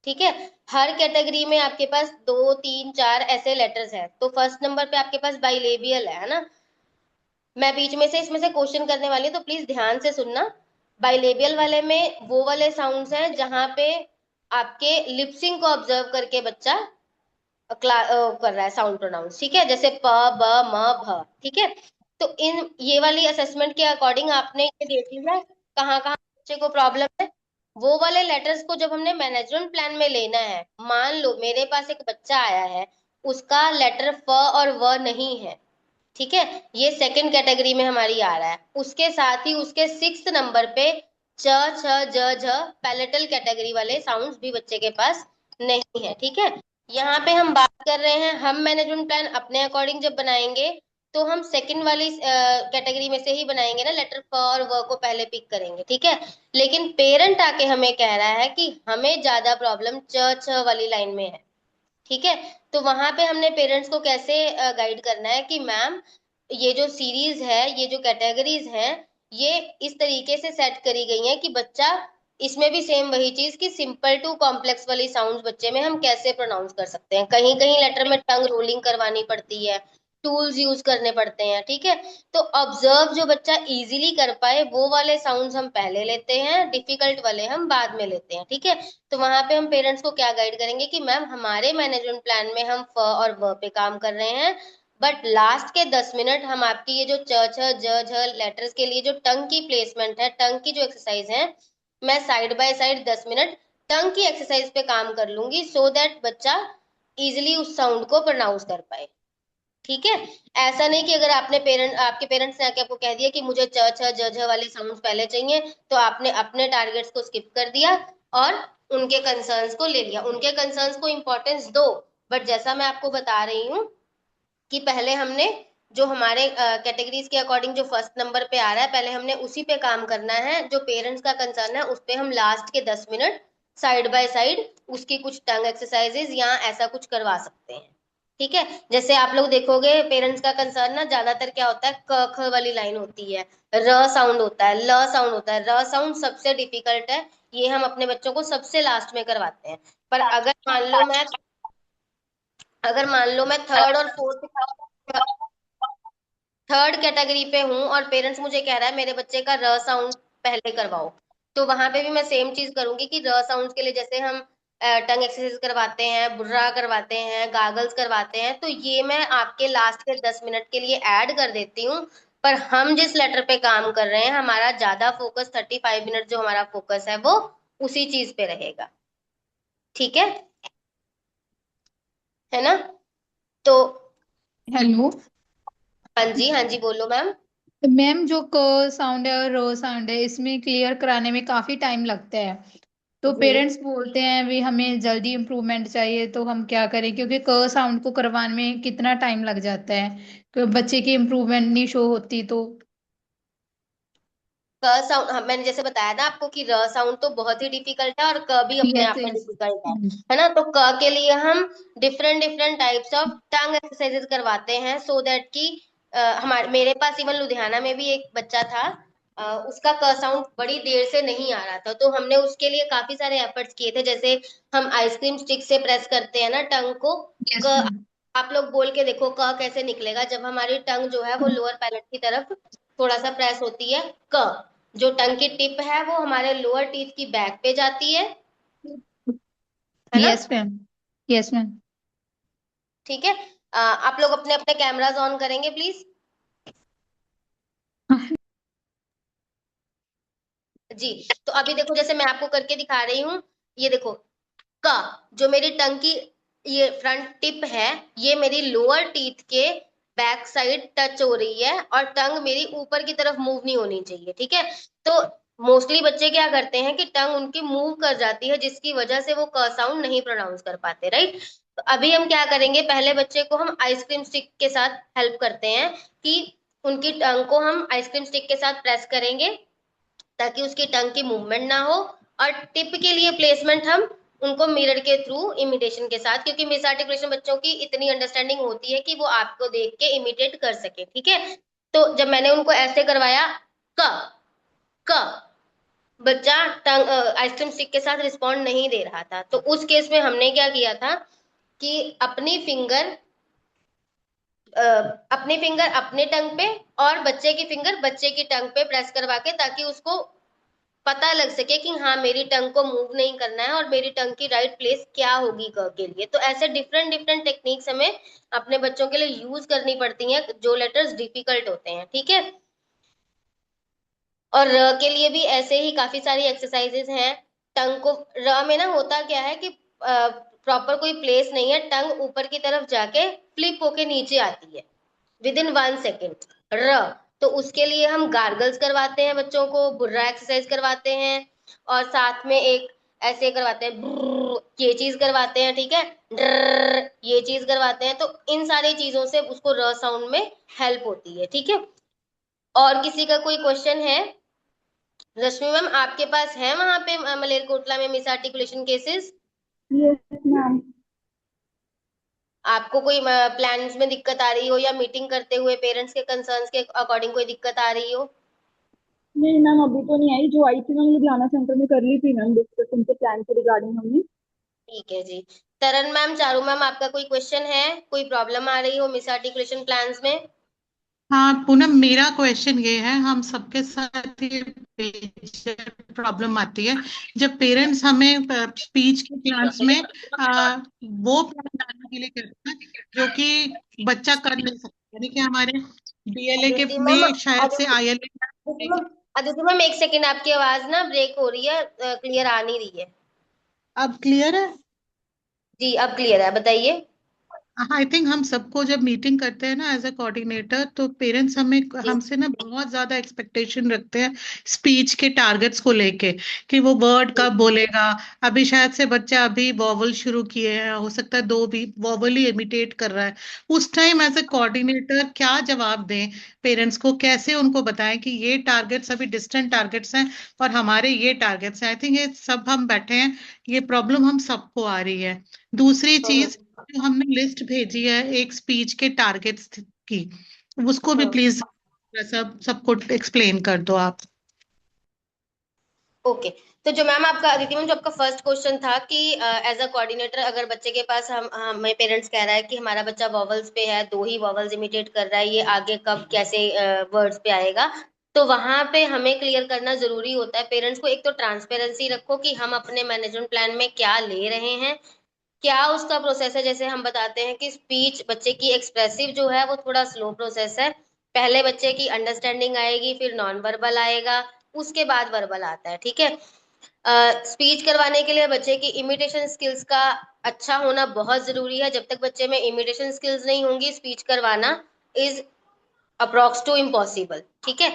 Speaker 2: ठीक है। हर कैटेगरी में आपके पास 2 3 4 ऐसे लेटर्स है। तो फर्स्ट नंबर पे आपके पास बाइलेबियल है ना। मैं बीच में से इसमें से क्वेश्चन करने वाली हूँ, तो प्लीज ध्यान से सुनना। बाइलेबियल वाले में वो वाले साउंड्स हैं जहां पे आपके लिपसिंग को ऑब्जर्व करके बच्चा कर रहा है साउंड प्रोनाउंस, ठीक है, जैसे प ब म भ। ठीक है। तो इन ये वाली असेसमेंट के अकॉर्डिंग आपने ये देख लिया कहाँ कहाँ बच्चे को प्रॉब्लम है। वो वाले लेटर्स को जब हमने मैनेजमेंट प्लान में लेना है, मान लो मेरे पास एक बच्चा आया है, उसका लेटर फ और व नहीं है, ठीक है, ये सेकंड कैटेगरी में हमारी आ रहा है। उसके साथ ही उसके 6th नंबर पे च छ ज झ पैलेटल कैटेगरी वाले साउंड्स भी बच्चे के पास नहीं है। ठीक है। यहाँ पे हम बात कर रहे हैं, हम मैनेजमेंट प्लान अपने अकॉर्डिंग जब बनाएंगे तो हम सेकंड वाली कैटेगरी में से ही बनाएंगे ना, लेटर फ और व को पहले पिक करेंगे। ठीक है। लेकिन पेरेंट आके हमें कह रहा है कि हमें ज्यादा प्रॉब्लम च छ वाली लाइन में है, ठीक है। तो वहां पे हमने पेरेंट्स को कैसे गाइड करना है कि मैम ये जो सीरीज है, ये जो कैटेगरीज हैं, ये इस तरीके से सेट करी गई हैं कि बच्चा, इसमें भी सेम वही चीज कि सिंपल टू कॉम्प्लेक्स वाली साउंड्स बच्चे में हम कैसे प्रोनाउंस कर सकते हैं। कहीं कहीं लेटर में टंग रोलिंग करवानी पड़ती है, टूल्स यूज करने पड़ते हैं, ठीक है। तो ऑब्जर्व जो बच्चा इजीली कर पाए वो वाले साउंड्स हम पहले लेते हैं, डिफिकल्ट वाले हम बाद में लेते हैं, ठीक है। तो वहां पे हम पेरेंट्स को क्या गाइड करेंगे कि मैम हमारे मैनेजमेंट प्लान में हम फ और व पे काम कर रहे हैं, बट लास्ट के 10 मिनट हम आपकी ये जो च छ ज झ लेटर्स के लिए जो टंग की प्लेसमेंट है, टंग की जो एक्सरसाइज है, मैं साइड बाय साइड 10 मिनट टंग की एक्सरसाइज पे काम कर लूंगी, सो दैट बच्चा इजिली उस साउंड को प्रोनाउंस कर पाए। ठीक है। ऐसा नहीं कि अगर आपके पेरेंट्स ने आके आपको कह दिया कि मुझे च छ ज झ वाले साउंड्स पहले चाहिए, तो आपने अपने टारगेट्स को स्किप कर दिया और उनके कंसर्न्स को ले लिया, उनके कंसर्न्स को इम्पोर्टेंस दो, बट जैसा मैं आपको बता रही हूँ कि पहले हमने जो हमारे कैटेगरीज के अकॉर्डिंग जो फर्स्ट नंबर पे आ रहा है, पहले हमने उसी पे काम करना है। जो पेरेंट्स का कंसर्न है उस पे हम लास्ट के 10 मिनट साइड बाय साइड उसकी कुछ टंग एक्सरसाइजेज या ऐसा कुछ करवा सकते हैं। ठीक है, जैसे आप लोग देखोगे पेरेंट्स का कंसर्न ना ज्यादातर क्या होता है, क ख वाली लाइन होती है, र साउंड होता है, ल साउंड होता है, र साउंड सबसे डिफिकल्ट है, ये हम अपने बच्चों को सबसे लास्ट में करवाते हैं। पर अगर मान लो मैं थर्ड कैटेगरी पे हूँ और पेरेंट्स मुझे कह रहा है मेरे बच्चे का र साउंड पहले करवाओ, तो वहां पे भी मैं सेम चीज करूंगी कि र साउंड के लिए जैसे हम टंग एक्सरसाइज करवाते हैं, बुर्रा करवाते हैं, गागल्स करवाते हैं, तो ये मैं आपके लास्ट के 10 मिनट के लिए ऐड कर देती हूँ। पर हम जिस लेटर पे काम कर रहे हैं, हमारा ज्यादा फोकस 35 मिनट जो हमारा फोकस है वो उसी चीज पे रहेगा। ठीक है ना? तो
Speaker 4: हेलो
Speaker 2: हाँ जी बोलो मैम।
Speaker 4: मैम, जो क साउंड है और रो साउंड है, इसमें क्लियर कराने में काफी टाइम लगता है। तो
Speaker 2: जी
Speaker 4: पेरेंट्स बोलते हैं भी हमें जल्दी इम्प्रूवमेंट चाहिए, तो हम क्या करें, क्योंकि क साउंड को करवाने में कितना टाइम लग जाता है, कि बच्चे की इम्प्रूवमेंट नहीं शो होती तो।
Speaker 2: क साउंड, हाँ, मैंने जैसे बताया ना आपको कि र साउंड तो बहुत ही डिफिकल्ट है और क भी अपने
Speaker 4: यस
Speaker 2: आप में
Speaker 4: यस।
Speaker 2: डिफिकल्ट है ना? तो क के लिए हम different different types of tongue exercises करवाते हैं, सो दैट कि हमारे मेरे पास इवन लुधियाना में भी एक बच्चा था, उसका क साउंड बड़ी देर से नहीं आ रहा था, तो हमने उसके लिए काफी सारे एफर्ट्स किए थे। जैसे हम आइसक्रीम स्टिक से प्रेस करते हैं ना टंग को,
Speaker 4: यस
Speaker 2: क
Speaker 4: मैम।
Speaker 2: आप लोग बोल के देखो क कैसे निकलेगा जब हमारी टंग जो है वो लोअर पैलेट की तरफ थोड़ा सा प्रेस होती है। क जो टंग की टिप है वो हमारे लोअर टीथ की बैक पे जाती है ना?
Speaker 4: Yes ma'am. Yes ma'am.
Speaker 2: ठीक है, आप लोग अपने अपने कैमराज ऑन करेंगे प्लीज। जी, तो अभी देखो जैसे मैं आपको करके दिखा रही हूँ, ये देखो का जो मेरी टंग की ये फ्रंट टिप है, ये मेरी लोअर टीथ के बैक साइड टच हो रही है और टंग मेरी ऊपर की तरफ मूव नहीं होनी चाहिए। ठीक है, तो मोस्टली बच्चे क्या करते हैं कि टंग उनकी मूव कर जाती है, जिसकी वजह से वो क साउंड नहीं प्रोनाउंस कर पाते, राइट? तो अभी हम क्या करेंगे, पहले बच्चे को हम आइसक्रीम स्टिक के साथ हेल्प करते हैं कि उनकी टंग को हम आइसक्रीम स्टिक के साथ प्रेस करेंगे ताकि उसकी टंग की मूवमेंट ना हो, और टिप के लिए प्लेसमेंट हम उनको मिरर के थ्रू इमिटेशन के साथ, क्योंकि मिस आर्टिकुलेशन बच्चों की इतनी अंडरस्टैंडिंग होती है कि वो आपको देख के इमिटेट कर सके। ठीक है, तो जब मैंने उनको ऐसे करवाया क क बच्चा टंग आइसक्रीम स्टिक के साथ रिस्पॉन्ड नहीं दे रहा था, तो उस केस में हमने क्या किया था कि अपनी फिंगर अपने टंग पे और बच्चे की फिंगर बच्चे की टंग पे प्रेस करवा के, ताकि उसको पता लग सके कि हाँ मेरी टंग को मूव नहीं करना है और मेरी टंग की राइट प्लेस क्या होगी क के लिए। तो ऐसे डिफरेंट डिफरेंट टेक्निक्स हमें अपने बच्चों के लिए यूज करनी पड़ती हैं जो लेटर्स डिफिकल्ट होते हैं। ठीक है, और र के लिए भी ऐसे ही काफी सारी एक्सरसाइजेस हैं। टंग को र में ना होता क्या है कि प्रॉपर कोई प्लेस नहीं है, टंग ऊपर की तरफ जाके फ्लिप होके नीचे आती है विद इन 1 सेकेंड। र तो उसके लिए हम गार्गल्स करवाते हैं बच्चों को, बुर्रा एक्सरसाइज करवाते हैं, और साथ में एक ऐसे करवाते हैं ब्रर, ये चीज करवाते हैं। ठीक है, ड्र ये चीज करवाते हैं। तो इन सारी चीजों से उसको र साउंड में हेल्प होती है। ठीक है, और किसी का कोई क्वेश्चन है? रश्मि मैम आपके पास है वहां पे मलेरकोटला में miss articulation cases?
Speaker 6: Yes ma'am.
Speaker 2: आपको कोई प्लान्स में दिक्कत आ रही हो या मीटिंग करते हुए पेरेंट्स के कंसर्न्स के अकॉर्डिंग कोई दिक्कत आ रही हो?
Speaker 6: नहीं मैम, अभी तो नहीं आई। जो आई थी मैम लुधियाना सेंटर में कर ली थी मैम डिस्कस उनके प्लान के रिगार्डिंग हमने।
Speaker 2: ठीक है जी। तरन मैम, चारू मैम, आपका कोई क्वेश्चन है? कोई प्रॉब्लम आ रही हो मिस आर्टिकुलेशन प्लान्स में?
Speaker 10: हाँ पूनम, मेरा क्वेश्चन ये है, हम सबके साथ ये प्रॉब्लम आती है जब पेरेंट्स हमें स्पीच के क्लास में वो प्लान बनाने के लिए कहते हैं जो कि बच्चा कर नहीं सकता, यानी कि हमारे डीएलए के
Speaker 2: अदिति मैम,
Speaker 10: में शायद से आईएलए।
Speaker 2: अदिति मैम 1 सेकेंड, आपकी आवाज ना ब्रेक हो रही है, क्लियर आ नहीं रही है।
Speaker 10: अब क्लियर है?
Speaker 2: जी अब क्लियर है, बताइए।
Speaker 10: आई थिंक हम सबको जब मीटिंग करते हैं ना एज अ कोऑर्डिनेटर, तो पेरेंट्स हमें
Speaker 2: जी
Speaker 10: हमसे ना बहुत ज्यादा एक्सपेक्टेशन रखते हैं स्पीच के टारगेट्स को लेके, कि वो वर्ड
Speaker 2: जी
Speaker 10: कब बोलेगा। अभी शायद से बच्चा अभी वॉवल शुरू किए हैं, हो सकता है दो भी वॉवल ही इमिटेट कर रहा है। उस टाइम एज अ कोऑर्डिनेटर क्या जवाब दें पेरेंट्स को, कैसे उनको बताएं कि ये टारगेट्स अभी डिस्टेंट टारगेट्स हैं और हमारे ये टारगेट्स हैं। आई थिंक ये सब हम बैठे हैं, ये प्रॉब्लम हम सबको आ रही है। दूसरी
Speaker 2: हम्म
Speaker 10: चीज, जो हमने लिस्ट भेजी है एक स्पीच के टारगेट्स की, उसको भी
Speaker 2: हम्म
Speaker 10: प्लीज सब सबको एक्सप्लेन कर दो आप।
Speaker 2: ओके। तो जो मैम आपका अदिति मैम, जो आपका फर्स्ट क्वेश्चन था कि एज अ कोऑर्डिनेटर अगर बच्चे के पास हम हमें पेरेंट्स कह रहा है कि हमारा बच्चा वॉवल्स पे है, दो ही वॉवल्स इमिटेट कर रहा है, ये आगे कब कैसे वर्ड्स पे आएगा, तो वहां पे हमें क्लियर करना जरूरी होता है पेरेंट्स को। एक तो ट्रांसपेरेंसी रखो कि हम अपने मैनेजमेंट प्लान में क्या ले रहे हैं, क्या उसका प्रोसेस है। जैसे हम बताते हैं कि स्पीच बच्चे की एक्सप्रेसिव जो है वो थोड़ा स्लो प्रोसेस है। पहले बच्चे की अंडरस्टैंडिंग आएगी, फिर नॉन वर्बल आएगा, उसके बाद वर्बल आता है, ठीक है। स्पीच करवाने के लिए बच्चे की इमिटेशन स्किल्स का अच्छा होना बहुत जरूरी है। जब तक बच्चे में इमिटेशन स्किल्स नहीं होंगी, स्पीच करवाना इज अप्रोक्स टू इम्पॉसिबल, ठीक है।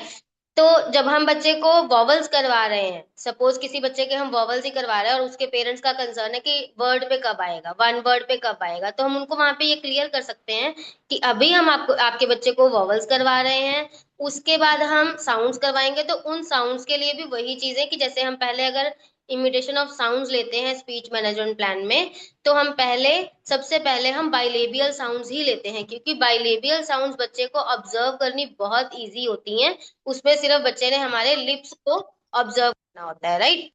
Speaker 2: तो जब हम बच्चे को वॉवल्स करवा रहे हैं, सपोज किसी बच्चे के हम वॉवल्स ही करवा रहे हैं और उसके पेरेंट्स का कंसर्न है कि वर्ड पे कब आएगा, वन वर्ड पे कब आएगा, तो हम उनको वहां पे ये क्लियर कर सकते हैं कि अभी हम आपको आपके बच्चे को वॉवल्स करवा रहे हैं, उसके बाद हम साउंड्स करवाएंगे। तो उन साउंड्स के लिए भी वही चीजें कि जैसे हम पहले अगर इमिटेशन ऑफ साउंड्स लेते हैं स्पीच मैनेजमेंट प्लान में, तो हम पहले सबसे पहले हम बाइलेबियल साउंड्स ही लेते हैं, क्योंकि बाइलेबियल साउंड्स बच्चे को ऑब्जर्व करनी बहुत इजी होती हैं। उसमें सिर्फ बच्चे ने हमारे लिप्स को ऑब्जर्व करना होता है, राइट।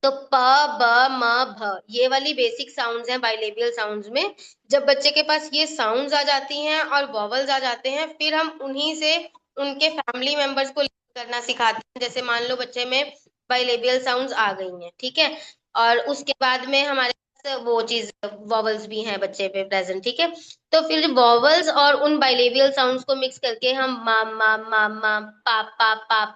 Speaker 2: तो प, ब, म, भ, ये वाली बेसिक साउंड्स हैं बाइलेबियल साउंड्स में। जब बच्चे के पास ये साउंड्स आ जाती हैं और वॉवल्स आ जाते हैं, फिर हम उन्हीं से उनके फैमिली मेंबर्स को करना सिखाते हैं। जैसे मान लो बच्चे में बाइलेबियल साउंड्स आ गई हैं, ठीक है, और उसके बाद में हमारे पास वो चीज वॉवल्स भी हैं बच्चे पे प्रेजेंट, ठीक है। तो फिर वॉवल्स और उन बाइलेबियल साउंड्स को मिक्स करके हम मा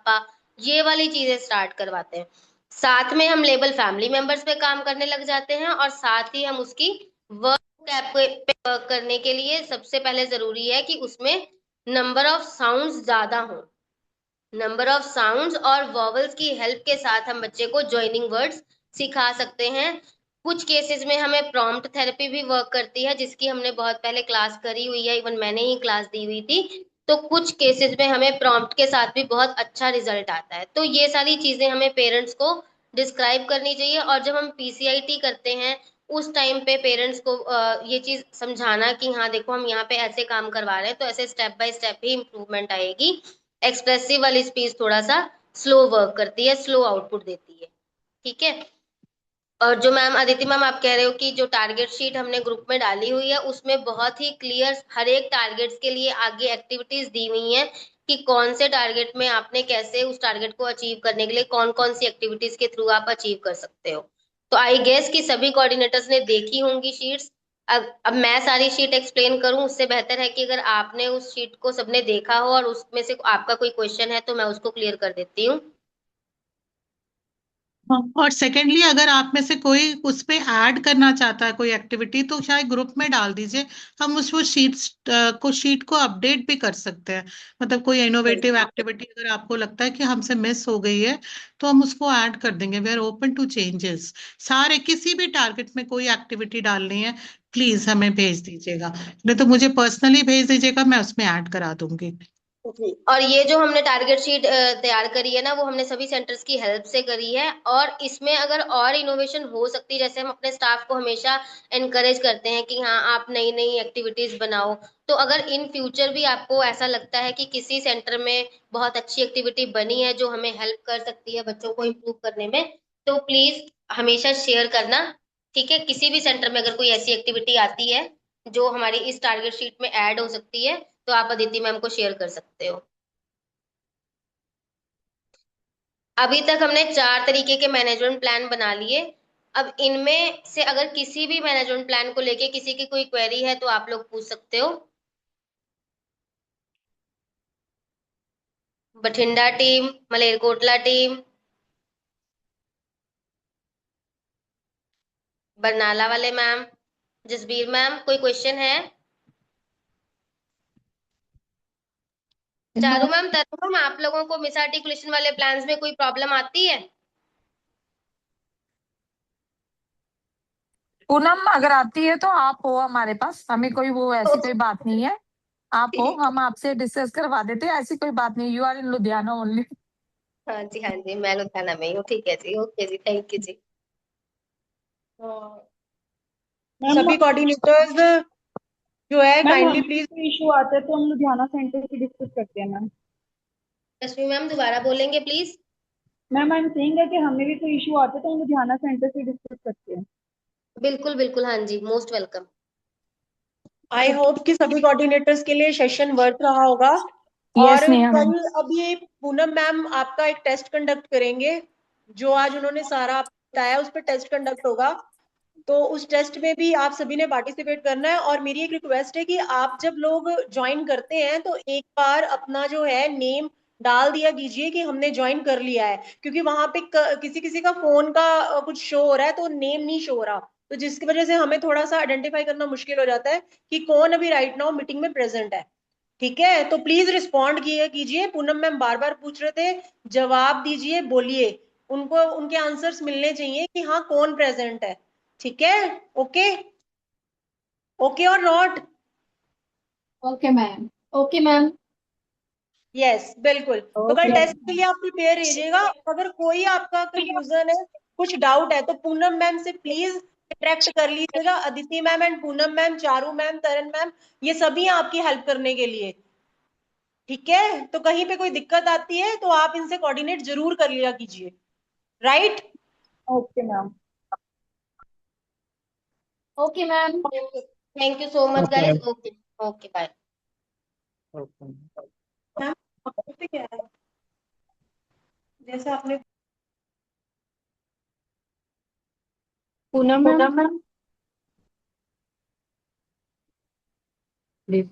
Speaker 2: पा ये वाली चीजें स्टार्ट करवाते हैं। साथ में हम लेबल फैमिली मेंबर्स पे काम करने लग जाते हैं, और साथ ही हम उसकी वर्क कैप पे वर्क करने के लिए सबसे पहले जरूरी है कि उसमें नंबर ऑफ साउंड्स ज्यादा हो। नंबर ऑफ साउंड्स और वॉवल्स की हेल्प के साथ हम बच्चे को जॉइनिंग वर्ड्स सिखा सकते हैं। कुछ केसेस में हमें प्रॉम्प्ट थेरेपी भी वर्क करती है, जिसकी हमने बहुत पहले क्लास करी हुई है, इवन मैंने ही क्लास दी हुई थी। तो कुछ केसेस में हमें प्रॉम्प्ट के साथ भी बहुत अच्छा रिजल्ट आता है। तो ये सारी चीजें हमें पेरेंट्स को डिस्क्राइब करनी चाहिए, और जब हम पीसीआईटी करते हैं उस टाइम पे पेरेंट्स को ये चीज समझाना कि हाँ देखो हम यहाँ पे ऐसे काम करवा रहे हैं, तो ऐसे step by step he improvement आएगी। एक्सप्रेसिव वाली स्पीच थोड़ा सा स्लो वर्क करती है, स्लो आउटपुट देती है, ठीक है। और जो मैम अदिति मैम आप कह रहे हो कि जो टारगेट शीट हमने ग्रुप में डाली हुई है, उसमें बहुत ही क्लियर हर एक टारगेट्स के लिए आगे एक्टिविटीज दी हुई हैं कि कौन से टारगेट में आपने कैसे उस टारगेट को अचीव करने के लिए कौन कौन सी एक्टिविटीज के थ्रू आप अचीव कर सकते हो। तो आई गेस कि सभी कोऑर्डिनेटर्स ने देखी होंगी शीट्स। अब मैं सारी शीट एक्सप्लेन करूं उससे बेहतर है कि अगर आपने उस शीट को सबने देखा हो और उसमें से आपका कोई क्वेश्चन है तो मैं उसको क्लियर कर देती हूँ।
Speaker 10: हाँ, और सेकेंडली अगर आप में से कोई उस पे ऐड करना चाहता है कोई एक्टिविटी, तो शायद ग्रुप में डाल दीजिए। हम उसको शीट को अपडेट भी कर सकते हैं। मतलब कोई इनोवेटिव एक्टिविटी अगर आपको लगता है कि हमसे मिस हो गई है, तो हम उसको ऐड कर देंगे। We are open to changes. सारे किसी भी टारगेट में कोई एक्टिविटी डालनी है, प्लीज हमें भेज दीजिएगा, नहीं तो मुझे पर्सनली भेज दीजिएगा, मैं उसमें ऐड करा दूंगी।
Speaker 2: जी। और ये जो हमने टारगेट शीट तैयार करी है ना, वो हमने सभी सेंटर्स की हेल्प से करी है। और इसमें अगर और इनोवेशन हो सकती है, जैसे हम अपने स्टाफ को हमेशा एनकरेज करते हैं कि हाँ आप नई नई एक्टिविटीज बनाओ, तो अगर इन फ्यूचर भी आपको ऐसा लगता है कि किसी सेंटर में बहुत अच्छी एक्टिविटी बनी है जो हमें हेल्प कर सकती है बच्चों को इम्प्रूव करने में, तो प्लीज हमेशा शेयर करना, ठीक है। किसी भी सेंटर में अगर कोई ऐसी एक्टिविटी आती है जो हमारी इस टारगेट शीट में ऐड हो सकती है, तो आप अदिति मैम को शेयर कर सकते हो। अभी तक हमने 4 तरीके के मैनेजमेंट प्लान बना लिए। अब इनमें से अगर किसी भी मैनेजमेंट प्लान को लेके किसी की कोई क्वेरी है तो आप लोग पूछ सकते हो। बठिंडा टीम, मलेरकोटला टीम, बरनाला वाले मैम, जसबीर मैम, कोई क्वेश्चन है? चारू मैम, तनु मैम, आप लोगों को मिस आर्टिकुलेशन वाले प्लान्स में कोई प्रॉब्लम आती है?
Speaker 5: पूनम अगर आती है तो आप हो हमारे पास, हमें कोई वो ऐसी कोई बात नहीं है। आप हो,
Speaker 2: ठीक।
Speaker 5: हम आपसे डिस्कस करवा देते हैं, ऐसी कोई बात नहीं। You are in Ludhiana only.
Speaker 2: हाँ जी, हाँ जी, मैं लुधियाना में ही हूँ। ठीक है जी, ओके जी, थैंक यू जी।
Speaker 6: मैम
Speaker 11: सभी कोऑर्डिनेटर्स जो है
Speaker 6: मैम
Speaker 11: काइंडली
Speaker 6: हमें
Speaker 11: प्लीज।
Speaker 6: कोई इशू आता है तो हम लुधियाना सेंटर से डिस्कस करते हैं मैम।
Speaker 2: रश्मि मैम, दोबारा बोलेंगे please?
Speaker 6: Ma'am I am saying है कि हमें भी कोई इशू आता है तो हम लुधियाना सेंटर से डिस्कस करते हैं।
Speaker 2: बिल्कुल बिल्कुल, हाँ जी, मोस्ट वेलकम।
Speaker 11: आई होप कि सभी कोऑर्डिनेटर्स के लिए सेशन वर्थ रहा होगा। और
Speaker 5: यस नेहा मैम।
Speaker 11: कल अभी पूनम मैम आपका एक टेस्ट कंडक्ट करेंगे, जो आज उन्होंने सारा बताया उस पर टेस्ट कंडक्ट होगा। तो उस टेस्ट में भी आप सभी ने पार्टिसिपेट करना है। और मेरी एक रिक्वेस्ट है कि आप जब लोग ज्वाइन करते हैं तो एक बार अपना जो है नेम डाल दिया कीजिए कि हमने ज्वाइन कर लिया है, क्योंकि वहां पे किसी किसी का फोन का कुछ शो हो रहा है तो नेम नहीं शो हो रहा, तो जिसकी वजह से हमें थोड़ा सा आइडेंटिफाई करना मुश्किल हो जाता है कि कौन अभी राइट नाउ मीटिंग में प्रेजेंट है। ठीक है, तो प्लीज रिस्पॉन्ड किए कीजिए। पूनम मैम बार बार पूछ रहे थे, जवाब दीजिए, बोलिए। उनको उनके आंसर्स मिलने चाहिए कि हाँ कौन प्रेजेंट है। ठीक है? ओके, ओके और not?
Speaker 6: Okay ma'am. Okay ma'am.
Speaker 11: Yes बिल्कुल। तो कल
Speaker 6: ओके
Speaker 11: टेस्ट के लिए आप प्रिपेयर रहिएगा। अगर कोई आपका कंफ्यूजन है, कुछ डाउट है, तो पूनम मैम से प्लीज इंटरेक्ट कर लीजिएगा। Aditi ma'am and Poonam ma'am, Charu ma'am, Taran ma'am, ये सभी हैं आपकी हेल्प करने के लिए। ठीक है, तो कहीं पे कोई दिक्कत आती है तो आप इनसे कोऑर्डिनेट जरूर कर लिया कीजिए। Right?
Speaker 6: Okay ma'am. Okay ma'am.
Speaker 2: Okay, thank you so much
Speaker 9: okay.
Speaker 2: Guys. Okay, okay, bye.
Speaker 11: Ma'am क्या है, जैसे आपने
Speaker 8: Poonam ma'am,
Speaker 11: Poonam ma'am
Speaker 8: please.